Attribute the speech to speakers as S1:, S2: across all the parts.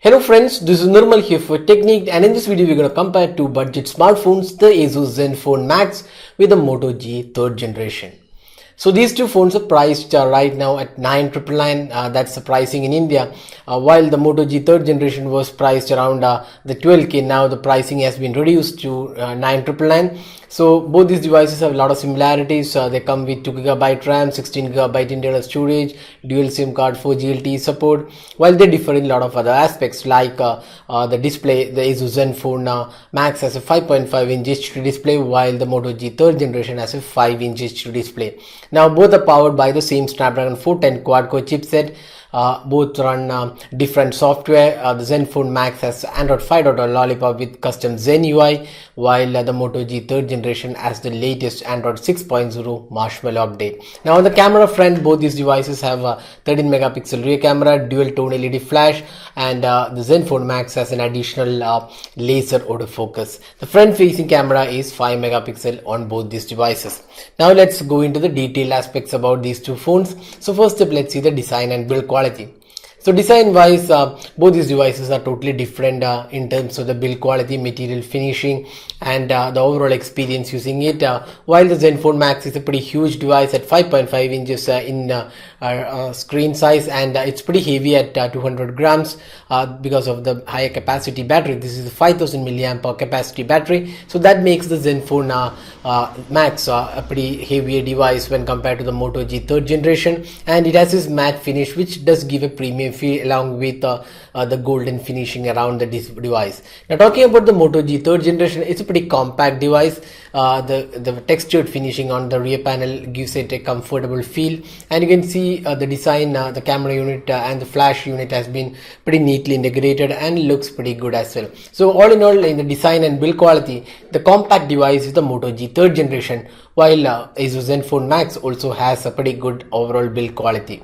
S1: Hello friends, this is Nirmal here for Technique, and in this video we're going to compare two budget smartphones, the ASUS Zenfone Max with the Moto G 3rd generation. So these two phones are priced right now at 9,999. That's the pricing in India. While the Moto G 3rd generation was priced around the 12k, now the pricing has been reduced to 9,999. So both these devices have a lot of similarities. They come with 2GB RAM, 16GB internal storage, dual SIM card, 4G LTE support, while they differ in a lot of other aspects like the display. The ASUS Zenfone Max has a 5.5-inch HD display, while the Moto G 3rd generation has a 5-inch HD display. Now both are powered by the same Snapdragon 410 quad-core chipset. Both run different software. The Zenfone Max has Android 5.0 Lollipop with custom Zen UI, while the Moto G 3rd generation has the latest Android 6.0 Marshmallow update. Now on the camera front, both these devices have a 13 megapixel rear camera, dual tone LED flash, and the Zenfone Max has an additional laser autofocus. The front facing camera is 5 megapixel on both these devices. Now let's go into the detailed aspects about these two phones. So first up, let's see the design and build quality. So design wise, both these devices are totally different in terms of the build quality, material finishing, and the overall experience using it. While the Zenfone Max is a pretty huge device at 5.5 inches in screen size, and it's pretty heavy at 200 grams because of the higher capacity battery. This is a 5000 milliamp hour capacity battery, so that makes the Zenfone Max a pretty heavier device when compared to the Moto G 3rd generation, and it has this matte finish which does give a premium feel along with the golden finishing around the device. Now talking about the Moto G 3rd generation, it's a pretty compact device. The textured finishing on the rear panel gives it a comfortable feel, and you can see the design, the camera unit and the flash unit has been pretty neatly integrated and looks pretty good as well. So all in all, in the design and build quality, the compact device is the Moto G 3rd generation, while ASUS Zenfone Max also has a pretty good overall build quality.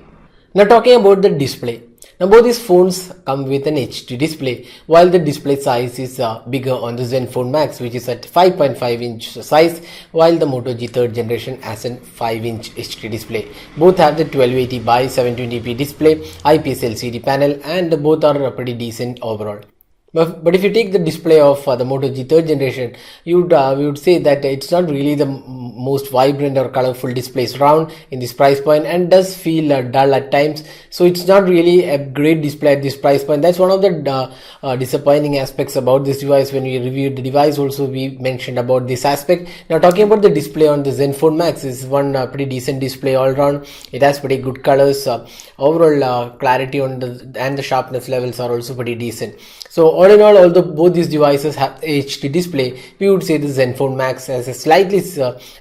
S1: Now talking about the display. Now both these phones come with an HD display, while the display size is bigger on the Zenfone Max, which is at 5.5-inch size, while the Moto G 3rd generation has a 5-inch HD display. Both have the 1280 by 720p display, IPS LCD panel, and both are pretty decent overall. But if you take the display of the Moto G 3rd generation, we would say that it's not really the most vibrant or colorful displays around in this price point, and does feel dull at times. So it's not really a great display at this price point. That's one of the disappointing aspects about this device. When we reviewed the device also, we mentioned about this aspect. Now talking about the display on the Zenfone Max, is one pretty decent display all around. It has pretty good colors. Overall clarity on and the sharpness levels are also pretty decent. So all in all, although both these devices have HD display, we would say the Zenfone Max has a slightly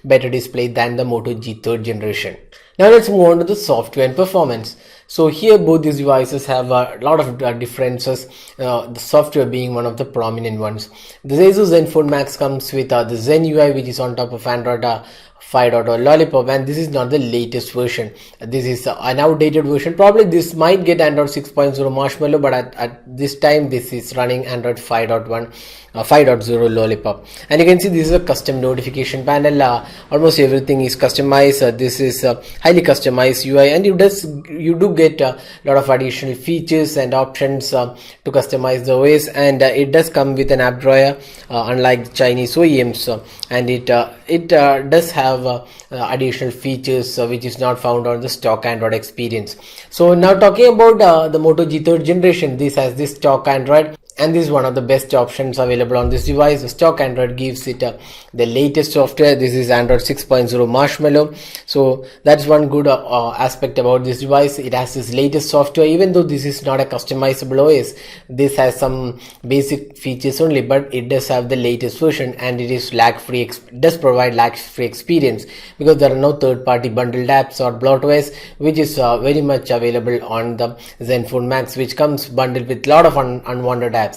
S1: better display than the Moto G 3rd generation. Now let's move on to the software and performance. So here both these devices have a lot of differences, the software being one of the prominent ones. The ASUS Zenfone Max comes with the Zen UI, which is on top of Android 5.0 Lollipop, and this is not the latest version. This is an outdated version. Probably this might get Android 6.0 Marshmallow, but at this time this is running Android 5.1 5.0 Lollipop. And you can see this is a custom notification panel. Almost everything is customized. This is highly customized UI, and you do get a lot of additional features and options to customize the OS, and it does come with an app drawer, unlike the Chinese OEMs, and it does have additional features which is not found on the stock Android experience. So now talking about the Moto G 3rd generation, this has this stock Android, and this is one of the best options available on this device. The stock Android gives it the latest software. This is Android 6.0 Marshmallow, so that's one good aspect about this device. It has this latest software. Even though this is not a customizable OS, this has some basic features only, but it does have the latest version, and it is lag-free. Does provide lag-free experience because there are no third-party bundled apps or bloatwares, which is very much available on the Zenfone Max, which comes bundled with a lot of unwanted apps.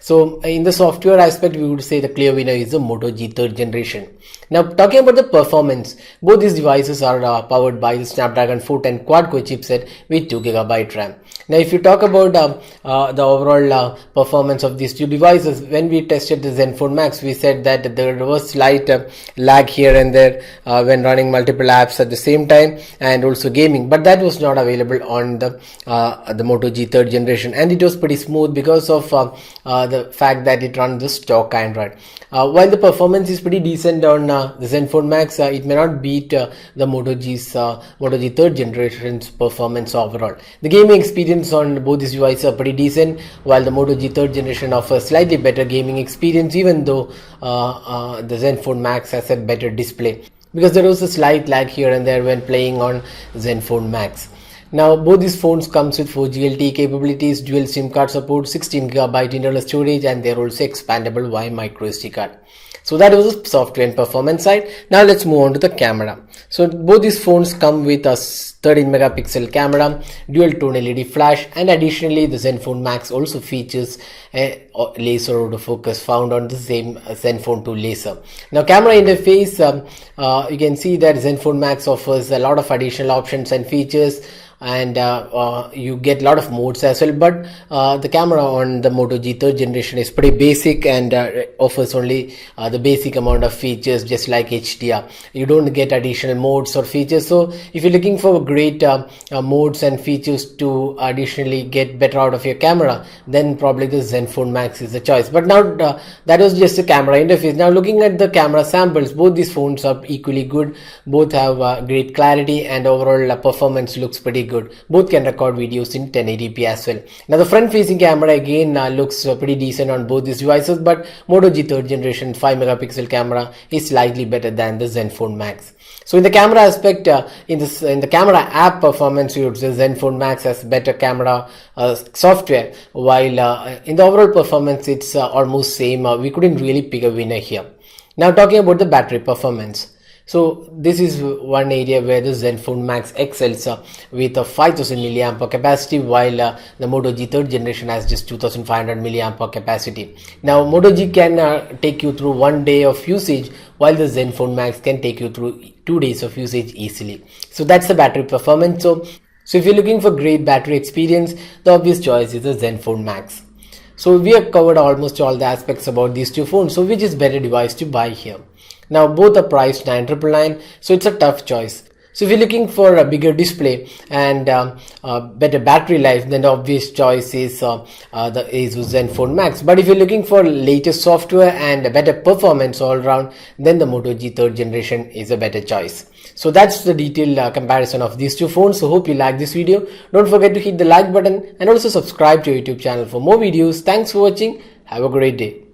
S1: So in the software aspect, we would say the clear winner is the Moto G third generation. Now talking about the performance, both these devices are powered by the Snapdragon 410 quad-core chipset with 2GB RAM. Now if you talk about the overall performance of these two devices, when we tested the Zenfone Max, we said that there was slight lag here and there when running multiple apps at the same time and also gaming, but that was not available on the Moto G third generation, and it was pretty smooth because of the fact that it runs the stock Android. While the performance is pretty decent on the Zenfone Max, it may not beat the Moto G third generation's performance overall. The gaming experience on both these devices are pretty decent, while the Moto G third generation offers slightly better gaming experience, even though the Zenfone Max has a better display, because there was a slight lag here and there when playing on Zenfone Max. Now both these phones comes with 4G LTE capabilities, dual SIM card support, 16GB internal storage, and they're also expandable via micro SD card. So that was the software and performance side. Now let's move on to the camera. So both these phones come with a 13 megapixel camera, dual tone LED flash, and additionally the Zenfone Max also features a laser autofocus found on the same Zenfone 2 laser. Now camera interface, you can see that Zenfone Max offers a lot of additional options and features, and you get a lot of modes as well, but the camera on the Moto G third generation is pretty basic and offers only the basic amount of features, just like HDR. You don't get additional modes or features. So if you're looking for great modes and features to additionally get better out of your camera, then probably the Zenfone Max is the choice. But now that was just a camera interface. Now looking at the camera samples, both these phones are equally good. Both have great clarity, and overall performance looks pretty good. Both can record videos in 1080p as well. Now the front facing camera again looks pretty decent on both these devices, but Moto G third generation 5 megapixel camera is slightly better than the Zenfone Max. So in the camera aspect, in the camera app performance, you would say Zenfone Max has better camera software, while in the overall performance it's almost same. We couldn't really pick a winner here. Now talking about the battery performance. So this is one area where the Zenfone Max excels with a 5000 mAh capacity, while the Moto G third generation has just 2500 mAh capacity. Now Moto G can take you through 1 day of usage, while the Zenfone Max can take you through 2 days of usage easily. So that's the battery performance. So if you're looking for great battery experience, the obvious choice is the Zenfone Max. So we have covered almost all the aspects about these two phones. So which is better device to buy here? Now both are priced 999, so it's a tough choice. So if you're looking for a bigger display and better battery life, then the obvious choice is the ASUS Zenfone Max. But if you're looking for latest software and a better performance all around, then the Moto G third generation is a better choice. So that's the detailed comparison of these two phones. So hope you like this video. Don't forget to hit the like button and also subscribe to our YouTube channel for more videos. Thanks for watching. Have a great day.